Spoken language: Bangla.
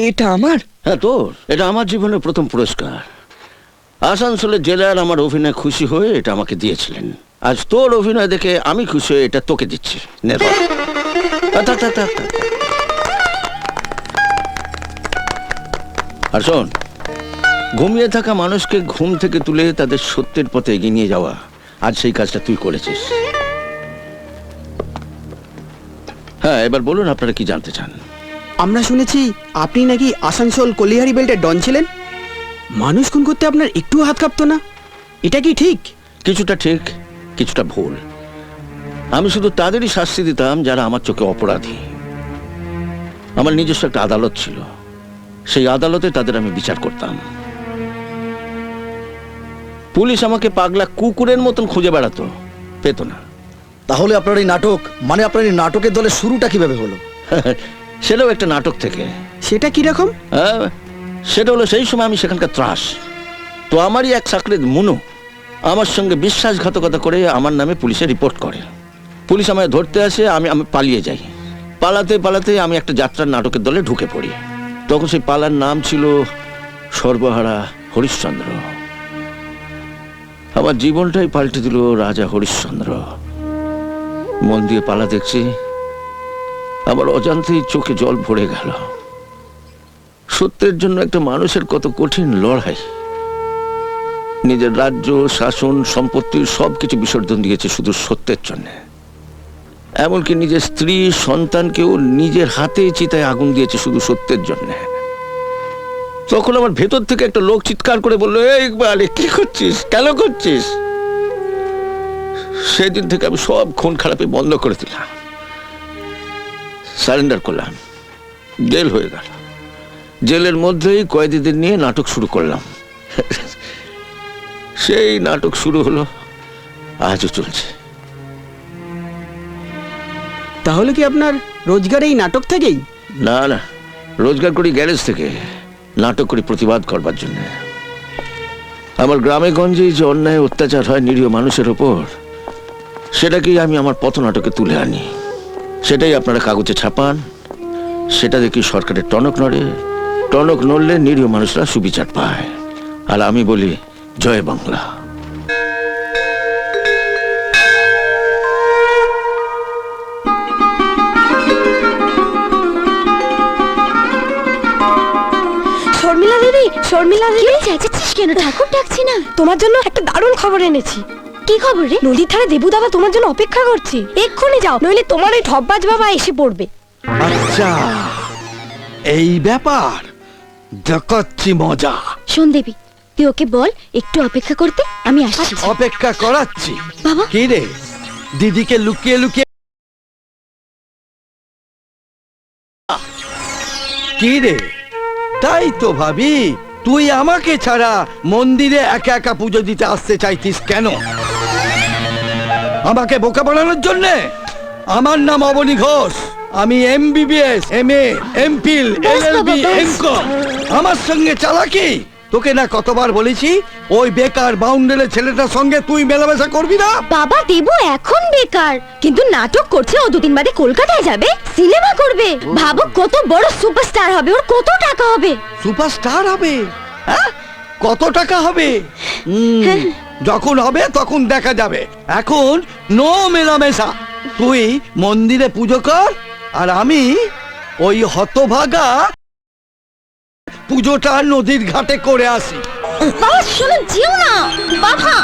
এটা আমার? হ্যাঁ তোর, এটা আমার জীবনের প্রথম পুরস্কার। আসানসোলের জেলার আমার অভিনয় খুশি হয়ে এটা আমাকে দিয়েছিলেন। আজ তোর অভিনয় দেখে আমি খুশি হয়ে এটা তোকে দিচ্ছি। নে ধর। থাক, থাক, থাক, থাক। আর শোন, ঘুমিয়ে থাকা মানুষকে ঘুম থেকে তুলে তাদের সত্যের পথে এগিয়ে নিয়ে যাওয়া, আজ সেই কাজটা তুই করেছিস। হ্যাঁ, এবার বলুন আপনারা কি জানতে চান। আমরা শুনেছি আপনি নাকি আসানসোল কলিহারি বেল্টের ডন ছিলেন। মানুষ খুন করতে আপনার একটু হাত কাঁপতো না, এটা কি ঠিক? কিছুটা ঠিক, কিছুটা ভুল। আমি শুধু তাদেরই শাস্তি দিতাম যারা আমার চোখে অপরাধী। আমার নিজস্ব একটা আদালত ছিল, সেই আদালতে তাদের আমি বিচার করতাম। পুলিশ আমাকে পাগলা কুকুরের মতন খুঁজে বেড়াতো, পেত না। তাহলে আপনার এই নাটক, মানে আপনার এই নাটকের দলের শুরুটা কিভাবে হলো? সেটাও একটা নাটক থেকে। সেটা কি রকম? সেটা হলো সেই সময় আমি সেখানকার ত্রাস। তো আমারই এক চাকরির মুনু আমার সঙ্গে বিশ্বাসঘাতকতা করে আমার নামে পুলিশে রিপোর্ট করে। পুলিশ আমায় ধরতে আসে, আমি পালিয়ে যাই। পালাতে পালাতে আমি একটা যাত্রার নাটকের দলে ঢুকে পড়ি। তখন সেই পালার নাম ছিল সর্বহারা হরিশ্চন্দ্র। আমার জীবনটাই পাল্টে দিল রাজা হরিশ্চন্দ্র। মন দিয়ে পালা দেখছি, আমার অজান্তেই চোখে জল ভরে গেল। সত্যের জন্য একটা মানুষের কত কঠিন লড়াই। নিজের রাজ্য, শাসন, সম্পত্তির সবকিছু বিসর্জন দিয়েছে শুধু সত্যের জন্য। এমনকি নিজের স্ত্রী, সন্তানকেও নিজের হাতে চিতায় আগুন দিয়েছে শুধু সত্যের জন্য। তখন আমার ভেতর থেকে একটা লোক চিৎকার করে বললো, এই ইকবাল, কি করছিস, কেন করছিস? সেদিন থেকে আমি সব খুন খারাপি বন্ধ করে দিলাম, সারেন্ডার করলাম। জেল হয়ে গেল। জেলের মধ্যেই কয়েদিদের নিয়ে নাটক শুরু করলাম। সেই নাটক শুরু হলো, আজও চলছে। তাহলে কি আপনার রোজগার এই নাটক থেকেই? না না, রোজগার করি গ্যারেজ থেকে, নাটক করি প্রতিবাদ করবার জন্য। আমার গ্রামে গঞ্জে যে অন্যায় অত্যাচার হয় নিরীহ মানুষের ওপর, সেটাকেই আমি আমার পথনাটকে তুলে আনি। সেটাই আপনারা কাগজে ছাপান, সেটা দেখি সরকারের টনক নড়ে। টনক নড়লে নিরীহ মানুষরা সুবিচার পায়। আর আমি বলি, জয় বাংলা। শর্মিলা দিদি, শর্মিলা দিদি, চেঁচাচ্ছিস কেন? ঠাকুর ডাকছি না? তোমার জন্য একটা দারুণ খবর এনেছি। কি খবর রে? নদীর ধারে দেবু দাদা তোমার জন্য অপেক্ষা করছে। এক্ষুনি যাও, নইলে তোমার ওই ঢপবাজ বাবা এসে পড়বে। আচ্ছা, এই ব্যাপার, দেখাচ্ছি মজা। শোন দেবী, তুই ওকে বল একটু অপেক্ষা করতে, আমি আসছি। অপেক্ষা করাচ্ছি। বাবা, কি রে, দিদিকে লুকিয়ে লুকিয়ে? কি রে, তাই তো ভাবি, তুই আমাকে ছাড়া মন্দিরে একা একা পুজো দিতে আসতে চাইতিস কেন? আমাকে বোকা বানানোর জন্যে? আমার নাম অবনী ঘোষ, আমি MBBS, MA, MPhil, LLB, MCom। আমার সঙ্গে চালাকি? তোকে না কতবার বলেছি ওই বেকার বাউন্ডারের ছেলেটার সঙ্গে তুই মেলামেশা করবি না। বাবা, দেবু এখন বেকার, কিন্তু নাটক করছে। ও দুদিন বাদে কলকাতায় যাবে, সিনেমা করবে। ভাবো কত বড় সুপারস্টার হবে, ওর কত টাকা হবে। সুপারস্টার হবে? হ্যাঁ, কত টাকা হবে? যখন হবে তখন দেখা যাবে। এখন নো মেলামেশা। তুই মন্দিরে পুজো কর, আর আমি ওই হতভাগা পুজোটা নদীর ঘাটে করে আসি। বাবা শোনো, যেও না বাবা।